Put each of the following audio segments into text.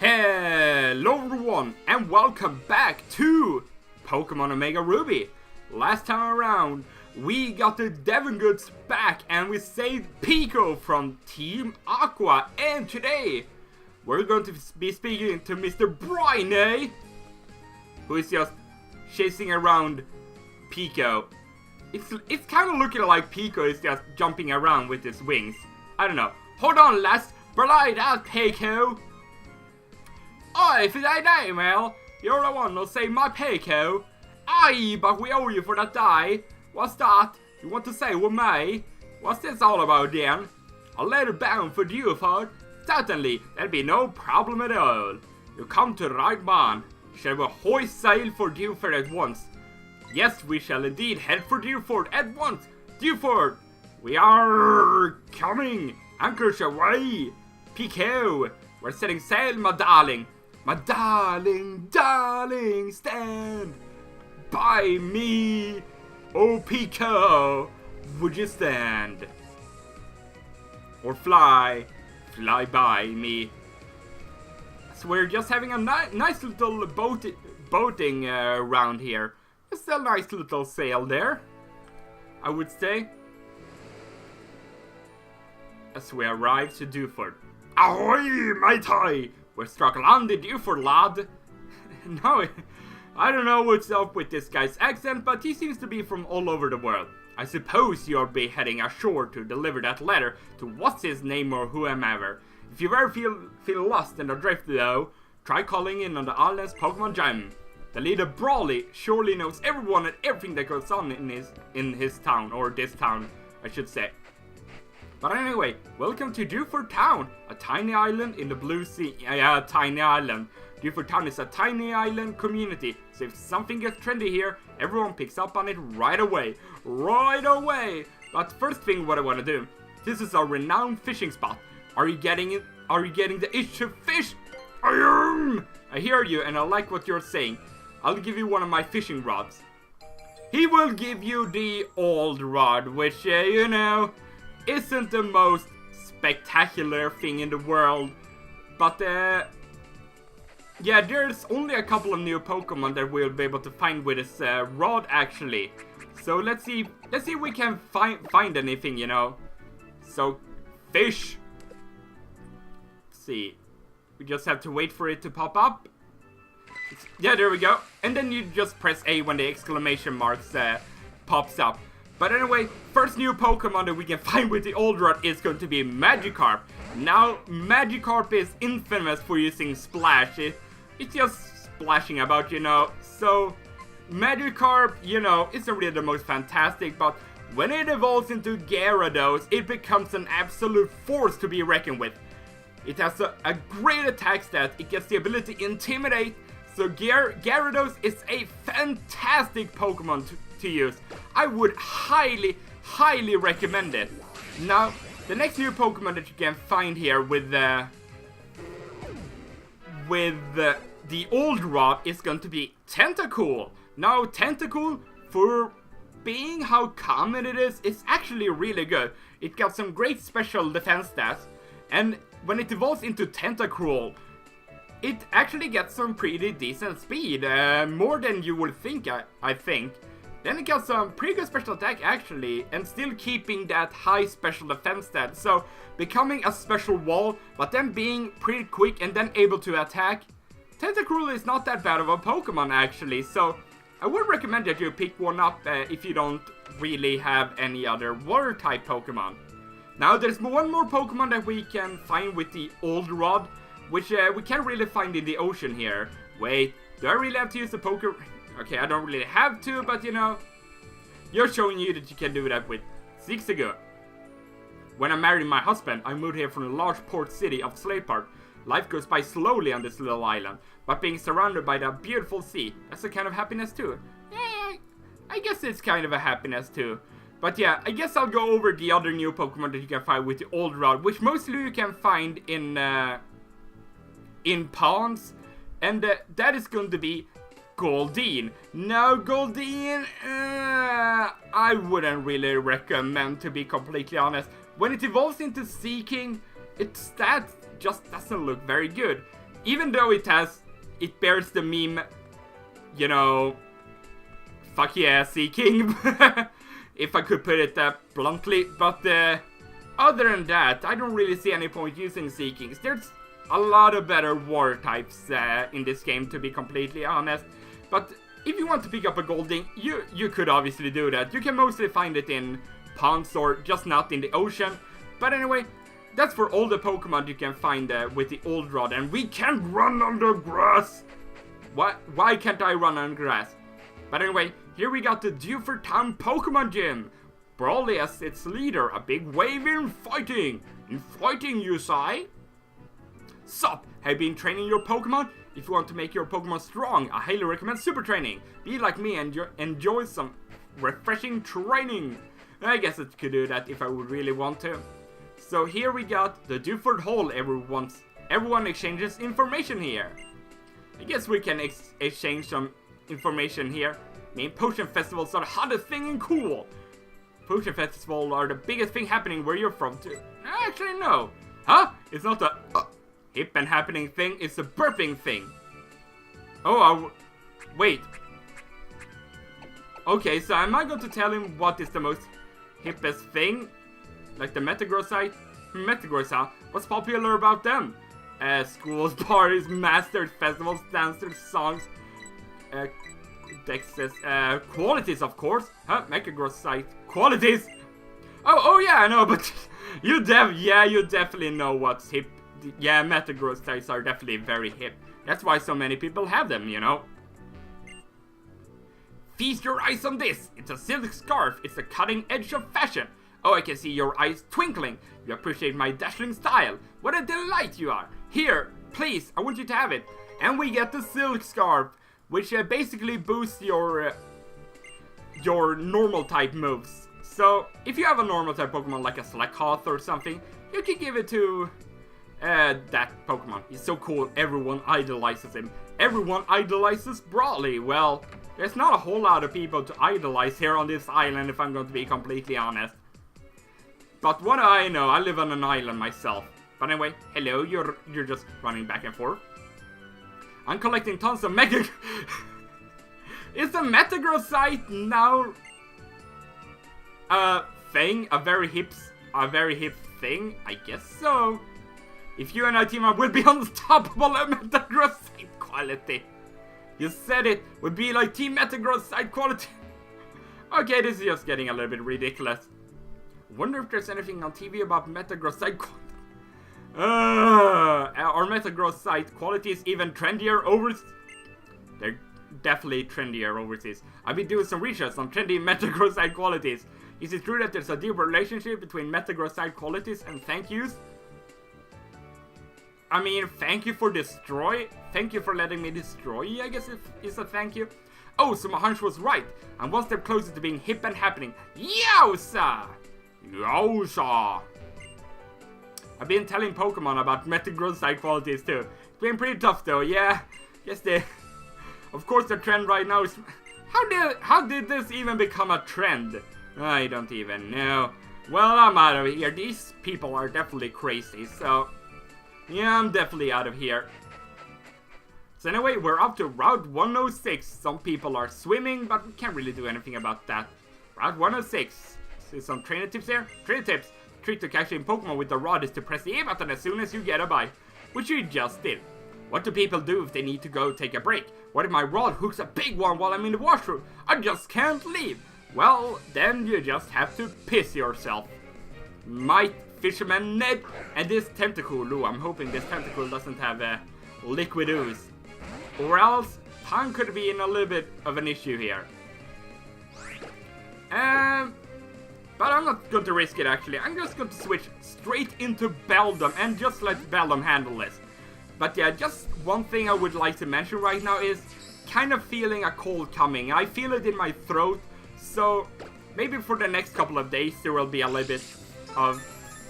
Hello everyone and welcome back to Pokemon Omega Ruby. Last time around we got the Devon goods back and we saved Pico from Team Aqua, and today we're going to be speaking to Mr. Bryony, who is just chasing around Pico. It's kind of looking like Pico is just jumping around with his wings. I don't know. Hold on, lass. Belay that, Pico. Oh, if it ain't Emil, you're the one who'll save my Pico. Aye, but we owe you for that die. What's that? You want to say with me? What's this all about then? A letter bound for Dewford? Certainly, that'll be no problem at all. You come to the right man. Shall we hoist sail for Dewford at once? Yes, we shall indeed head for Dewford at once. Dewford, we are coming. Anchors away. Pico, we're setting sail, my darling. My darling, darling, stand by me. Oh, Pico, would you stand? Or fly by me. So we're just having a nice little boating round here. Just a nice little sail there, I would say. As we arrive to Dewford. Ahoy, matey! We're struck on the Dewford, lad. No, I don't know what's up with this guy's accent, but he seems to be from all over the world. I suppose you'll be heading ashore to deliver that letter to what's his name or whomever. If you ever feel lost and adrift though, try calling in on the island's Pokemon Gym. The leader Brawly surely knows everyone and everything that goes on in his town, or this town, I should say. But anyway, welcome to Dewford Town, a tiny island in the blue sea. Tiny island. Dewford Town is a tiny island community, so if something gets trendy here, everyone picks up on it right away. Right away! But first thing what I want to do, this is a renowned fishing spot. Are you getting it? Are you getting the itch to fish? I am! I hear you and I like what you're saying. I'll give you one of my fishing rods. He will give you the old rod, which, you know, isn't the most spectacular thing in the world. But, yeah, there's only a couple of new Pokemon that we'll be able to find with this rod, actually. So let's see if we can find anything, you know. So, fish. Let's see. We just have to wait for it to pop up. Yeah, there we go. And then you just press A when the exclamation marks pops up. But anyway, first new Pokemon that we can find with the old rod is going to be Magikarp. Now, Magikarp is infamous for using Splash. It's just splashing about, you know. So, Magikarp, you know, isn't really the most fantastic, but when it evolves into Gyarados, it becomes an absolute force to be reckoned with. It has a great attack stat. It gets the ability to Intimidate. So Gyarados is a fantastic Pokemon to use. I would highly recommend it. Now, the next new Pokemon that you can find here with the old rod is going to be Tentacool. Now, Tentacool, for being how common it is actually really good. It got some great special defense stats, and when it evolves into Tentacool, it actually gets some pretty decent speed, more than you would think, I think. Then it got some pretty good special attack actually, and still keeping that high special defense stat. So, becoming a special wall, but then being pretty quick and then able to attack. Tentacool is not that bad of a Pokemon actually, so I would recommend that you pick one up if you don't really have any other water type Pokemon. Now there's one more Pokemon that we can find with the old rod, which we can't really find in the ocean here. Wait, do I really have to use the Poké... Okay, I don't really have to, but you know, you're showing you that you can do that with 6 ago. When I married my husband, I moved here from the large port city of Slatepart. Life goes by slowly on this little island, but being surrounded by the beautiful sea, that's a kind of happiness too. Yeah, I guess it's kind of a happiness too. But yeah, I guess I'll go over the other new Pokemon that you can find with the old rod, which mostly you can find in ponds, and that is going to be Goldeen. Now, Goldeen, I wouldn't really recommend, to be completely honest. When it evolves into Seeking, its stats just doesn't look very good. even though it bears the meme, you know, fuck yeah, Seeking, if I could put it that bluntly, but other than that, I don't really see any point using Seekings. There's a lot of better water types in this game, to be completely honest, but if you want to pick up a Golding, you could obviously do that. You can mostly find it in ponds or just not in the ocean, but anyway, that's for all the Pokemon you can find with the old rod, and we can't run on the grass! Why can't I run on grass? But anyway, here we got the Dewford Town Pokemon Gym. Brawly as its leader, a big wave in fighting. In fighting, you say? Sup, have you been training your Pokemon? If you want to make your Pokemon strong, I highly recommend Super Training. Be like me and enjoy some refreshing training. I guess I could do that if I would really want to. So here we got the Dewford Hall. Everyone exchanges information here. I guess we can exchange some information here. I mean, potion festivals are the hottest thing in cool. Potion festivals are the biggest thing happening where you're from too. Actually, no. Huh? It's not a hip and happening thing, it's a burping thing. Oh, wait. Okay, so am I going to tell him what is the most hippest thing? Like the Metagross site? Metagross, huh? What's popular about them? Schools, parties, masters, festivals, dancers, songs, dexes, qualities, of course. Huh? Metagross site. Qualities! Oh yeah, I know, but you definitely know what's hip. Yeah, Metagross sites are definitely very hip. That's why so many people have them, you know. Feast your eyes on this! It's a silk scarf. It's the cutting edge of fashion. Oh, I can see your eyes twinkling. You appreciate my dazzling style. What a delight you are. Here, please, I want you to have it. And we get the silk scarf, which basically boosts your normal type moves. So, if you have a normal type Pokemon like a Slakoth or something, you can give it to that Pokemon. He's so cool, everyone idolizes him. Everyone idolizes Brawly. Well, there's not a whole lot of people to idolize here on this island, if I'm going to be completely honest. But what do I know? I live on an island myself. But anyway, hello, you're just running back and forth. I'm collecting tons of Mega... Is the Metagross site now a thing? A very hip thing? I guess so. If you and I team up, we'll be unstoppable at Metagross site quality. You said it. We'll be like Team Metagross site quality. Okay, this is just getting a little bit ridiculous. Wonder if there's anything on TV about Metagross site quality. Are Metagross site qualities even trendier overseas? They're definitely trendier overseas. I've been doing some research on trendy Metagross site qualities. Is it true that there's a deep relationship between Metagross site qualities and thank yous? I mean, thank you for destroy. Thank you for letting me destroy you, I guess is a thank you. Oh, so my hunch was right. I'm one step closer to being hip and happening. Yowza! Yowza! I've been telling Pokemon about Metagross site qualities too. It's been pretty tough though, yeah. Yes, of course the trend right now is... How did this even become a trend? I don't even know. Well, I'm out of here. These people are definitely crazy, so... Yeah, I'm definitely out of here. So anyway, we're up to Route 106. Some people are swimming, but we can't really do anything about that. Route 106. See some trainer tips here? Trainer tips. Trick to catching Pokemon with the rod is to press the A button as soon as you get a bite, which you just did. What do people do if they need to go take a break? What if my rod hooks a big one while I'm in the washroom? I just can't leave. Well, then you just have to piss yourself. Might Fisherman Ned and this tentacle. Ooh, I'm hoping this tentacle doesn't have a liquid ooze. Or else, Pang could be in a little bit of an issue here. But I'm not going to risk it actually. I'm just going to switch straight into Beldum and just let Beldum handle this. But yeah, just one thing I would like to mention right now is kind of feeling a cold coming. I feel it in my throat, so maybe for the next couple of days there will be a little bit of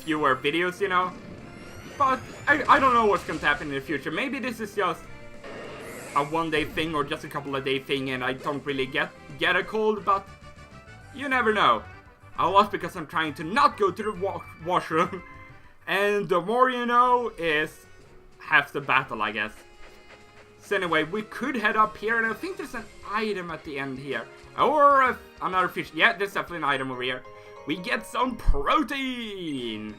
fewer videos, you know. But I don't know what's going to happen in the future. Maybe this is just a one-day thing or just a couple of day thing and I don't really get a cold, but you never know. I lost because I'm trying to not go to the washroom. And the more you know is half the battle, I guess. So anyway, we could head up here, and I think there's an item at the end here. Or another fish. Yeah, there's definitely an item over here. We get some protein!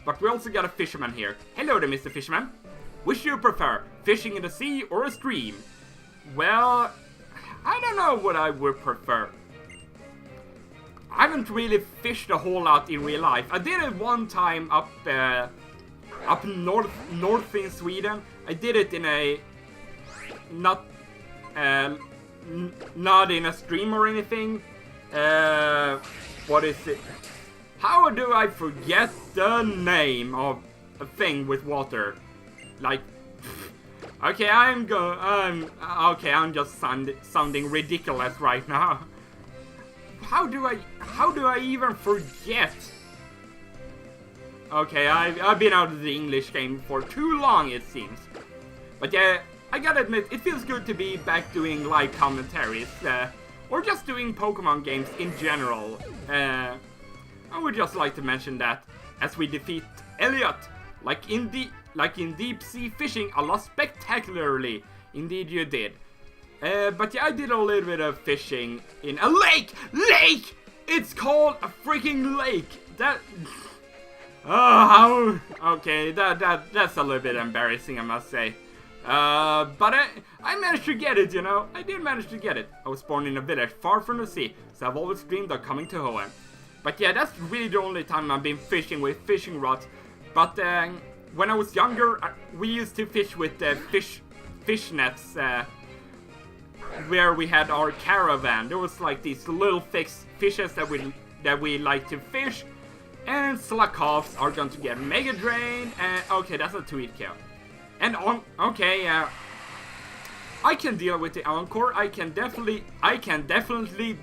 But we also got a fisherman here. Hello there, Mr. Fisherman. Which do you prefer, fishing in the sea or a stream? Well, I don't know what I would prefer. I haven't really fished a whole lot in real life. I did it one time up north in Sweden. I did it in a not in a stream or anything. What is it? How do I forget the name of a thing with water? Like, okay, I'm just sounding ridiculous right now. How do I even forget? Okay, I've been out of the English game for too long, it seems. But yeah, I gotta admit, it feels good to be back doing live commentaries, or just doing Pokemon games in general. I would just like to mention that as we defeat Elliot, like in deep sea fishing, a lot spectacularly. Indeed, you did. But yeah, I did a little bit of fishing in a lake. Lake! It's called a freaking lake. That. Oh, okay. That's a little bit embarrassing, I must say. But I managed to get it, you know. I did manage to get it. I was born in a village far from the sea, so I've always dreamed of coming to Hoenn. But yeah, that's really the only time I've been fishing with fishing rods. But when I was younger, we used to fish with fish nets. Where we had our caravan. There was like these little fishes that we like to fish. And Slakovs are going to get Mega Drain. And okay, that's a 2-hit kill. And okay, I can deal with the Encore. I can definitely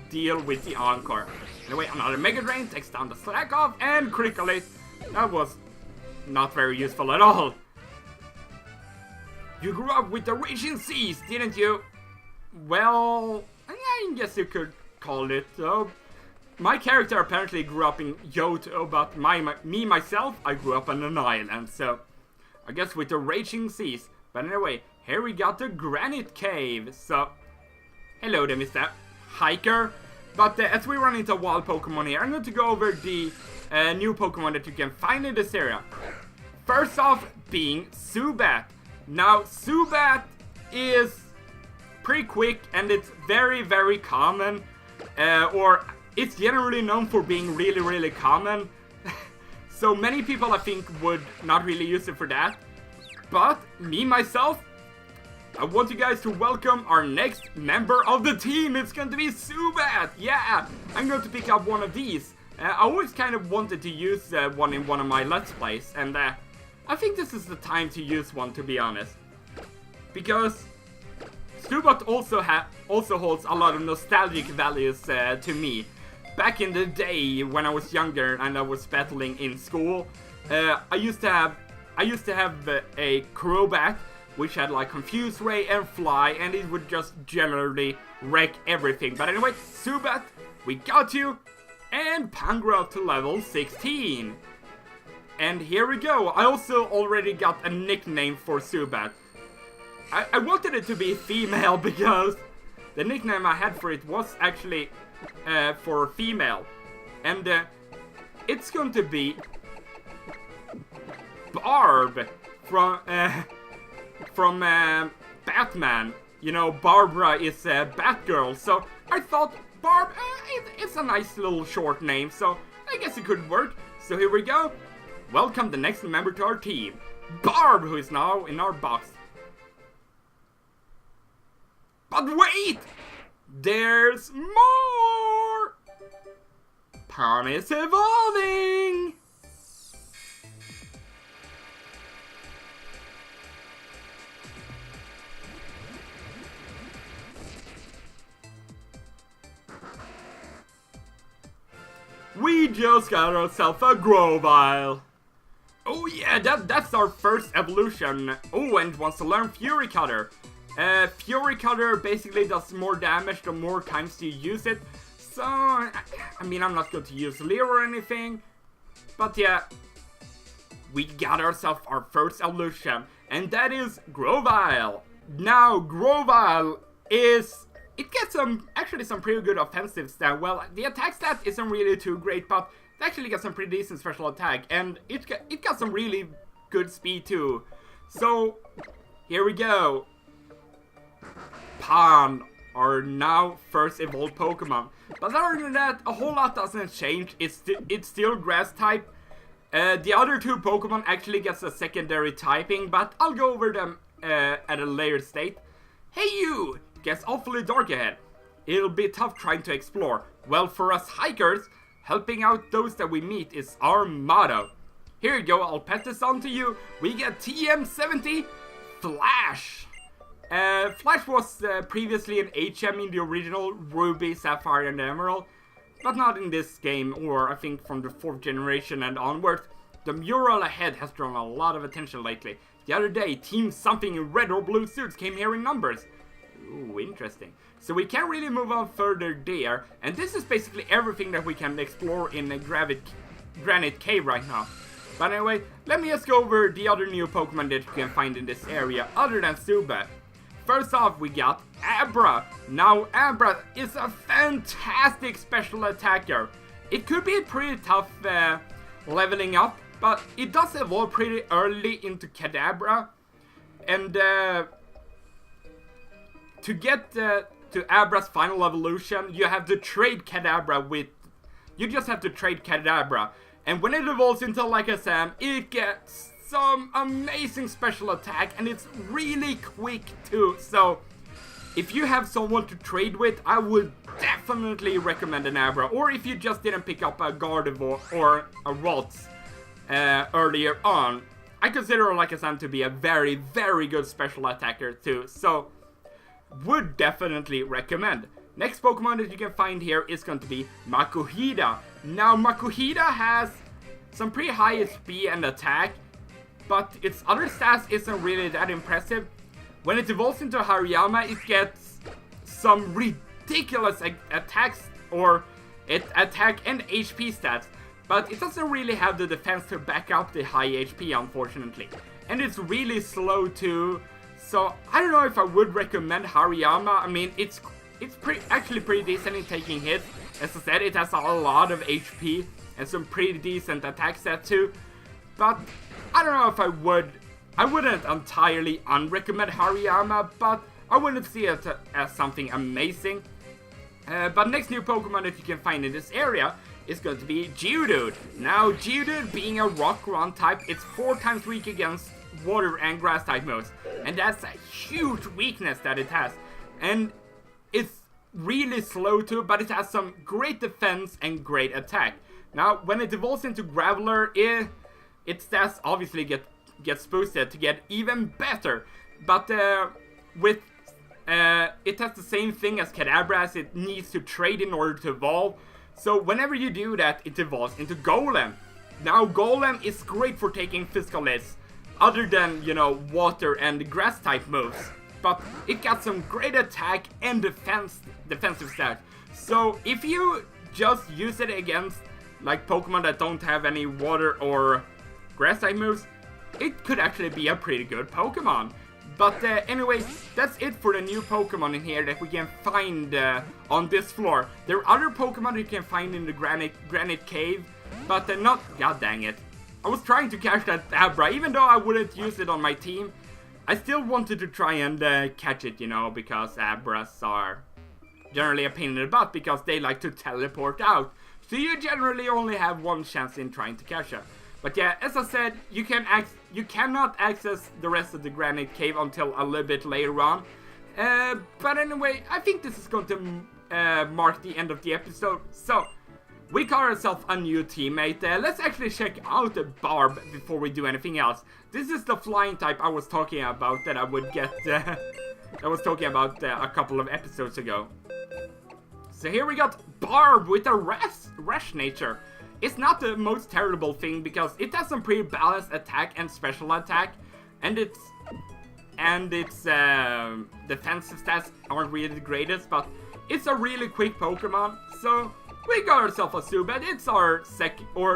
deal with the Encore. Anyway, another Mega Drain takes down the Slakov and critical hit. That was not very useful at all. You grew up with the Raging Seas, didn't you? Well, I guess you could call it so. My character apparently grew up in Johto, but myself, I grew up on an island, so I guess with the Raging Seas. But anyway, here we got the Granite Cave, so hello there, Mr. Hiker. But as we run into wild Pokemon here, I'm going to go over the new Pokemon that you can find in this area. First off, being Zubat. Now, Zubat is pretty quick, and it's very, very common, or it's generally known for being really, really common. So many people, I think, would not really use it for that. But me, myself, I want you guys to welcome our next member of the team. It's going to be Zubat. Yeah, I'm going to pick up one of these. I always kind of wanted to use one in one of my Let's Plays, and I think this is the time to use one, to be honest. Because Zubat also holds a lot of nostalgic values to me. Back in the day when I was younger and I was battling in school, I used to have a Crobat, which had like Confuse Ray and Fly, and it would just generally wreck everything. But anyway, Zubat, we got you, and Pangra up to level 16. And here we go. I also already got a nickname for Zubat. I wanted it to be female because the nickname I had for it was actually for female. And it's going to be Barb from Batman. You know, Barbara is Batgirl, so I thought Barb, it's a nice little short name, so I guess it could work. So here we go. Welcome the next member to our team, Barb, who is now in our box. But wait! There's more! Pon is evolving! We just got ourselves a Grovyle. Oh yeah, that's our first evolution. Oh, and wants to learn Fury Cutter. Fury Cutter basically does more damage the more times you use it. So, I mean, I'm not going to use Leo or anything. But yeah, we got ourselves our first evolution. and that is Grovyle. Now, Grovyle it gets some pretty good offensive stat. Well, the attack stat isn't really too great, but it actually gets some pretty decent special attack, and it got some really good speed too. So, here we go. Pan, our now first evolved Pokemon. But other than that, a whole lot doesn't change. It's still grass type. The other two Pokemon actually gets a secondary typing, but I'll go over them at a later state. Hey you! Gets awfully dark ahead. It'll be tough trying to explore. Well, for us hikers, helping out those that we meet is our motto. Here you go, I'll pass this on to you. We get TM70 Flash. Flash was previously an HM in the original Ruby, Sapphire and Emerald, but not in this game, or I think from the 4th generation and onwards. The mural ahead has drawn a lot of attention lately. The other day, Team Something in red or blue suits came here in numbers. Ooh, interesting. So we can't really move on further there, and this is basically everything that we can explore in the Granite Cave right now. But anyway, let me just go over the other new Pokemon that you can find in this area, other than Zubat. First off, we got Abra. Now, Abra is a fantastic special attacker. It could be pretty tough leveling up, but it does evolve pretty early into Kadabra, and to get to Abra's final evolution, you have to trade Kadabra with... You just have to trade Kadabra. And when it evolves into Alakazam, it gets some amazing special attack, and it's really quick too. So, if you have someone to trade with, I would definitely recommend an Abra. Or if you just didn't pick up a Gardevoir or a Ralts earlier on, I consider Alakazam to be a very, very good special attacker too. So, would definitely recommend. Next Pokemon that you can find here is going to be Makuhita. Now, Makuhita has some pretty high HP and attack, but its other stats isn't really that impressive. When it evolves into Hariyama, it gets some ridiculous attacks or attack and HP stats, but it doesn't really have the defense to back up the high HP, unfortunately. And it's really slow too. So, I don't know if I would recommend Hariyama. I mean, it's actually pretty decent in taking hits. As I said, it has a lot of HP and some pretty decent attack stats too. But, I don't know if I wouldn't entirely unrecommend Hariyama, but I wouldn't see it as something amazing. But next new Pokemon that you can find in this area is going to be Geodude. Now, Geodude being a Rock-Run type, it's 4 times weak against water and grass type moves, and that's a huge weakness that it has. And it's really slow too, but it has some great defense and great attack. Now, when it evolves into Graveler, its stats obviously gets boosted to get even better. But it has the same thing as Kadabra, as it needs to trade in order to evolve. So whenever you do that, it evolves into Golem. Now, Golem is great for taking physical hits, other than, you know, water and grass type moves. But it got some great attack and defensive stats. So if you just use it against like Pokemon that don't have any water or grass type moves, it could actually be a pretty good Pokemon. But anyway, that's it for the new Pokemon in here that we can find on this floor. There are other Pokemon you can find in the Granite Cave, but not... God dang it. I was trying to catch that Abra, even though I wouldn't use it on my team. I still wanted to try and catch it, you know, because Abras are generally a pain in the butt because they like to teleport out. So you generally only have one chance in trying to catch them. But yeah, as I said, you cannot access the rest of the Granite Cave until a little bit later on. But anyway, I think this is going to mark the end of the episode. So, we got ourselves a new teammate. Let's actually check out the Barb before we do anything else. This is the flying type I was talking about that I would get... I was talking about a couple of episodes ago. So here we got Barb with a rash nature. It's not the most terrible thing because it has some pretty balanced attack and special attack, and its defensive stats aren't really the greatest, but it's a really quick Pokemon. So we got ourselves a Zubat. It's our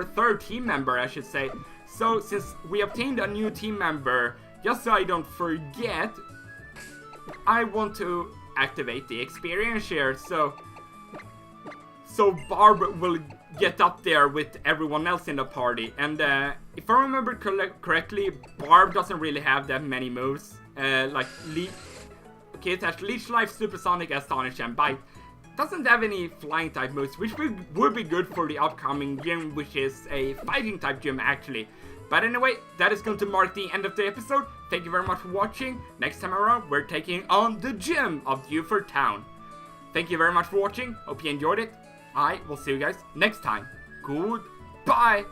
third team member, I should say. So since we obtained a new team member just so I don't forget, I want to activate the experience share, so Barb will get up there with everyone else in the party. And if I remember correctly, Barb doesn't really have that many moves. Like it has Leech Life, Supersonic, Astonish, and Bite. Doesn't have any flying type moves, which would be good for the upcoming gym, which is a fighting type gym actually. But anyway, that is going to mark the end of the episode. Thank you very much for watching. Next time around, we're taking on the gym of Dewford Town. Thank you very much for watching. Hope you enjoyed it. I will see you guys next time. Goodbye.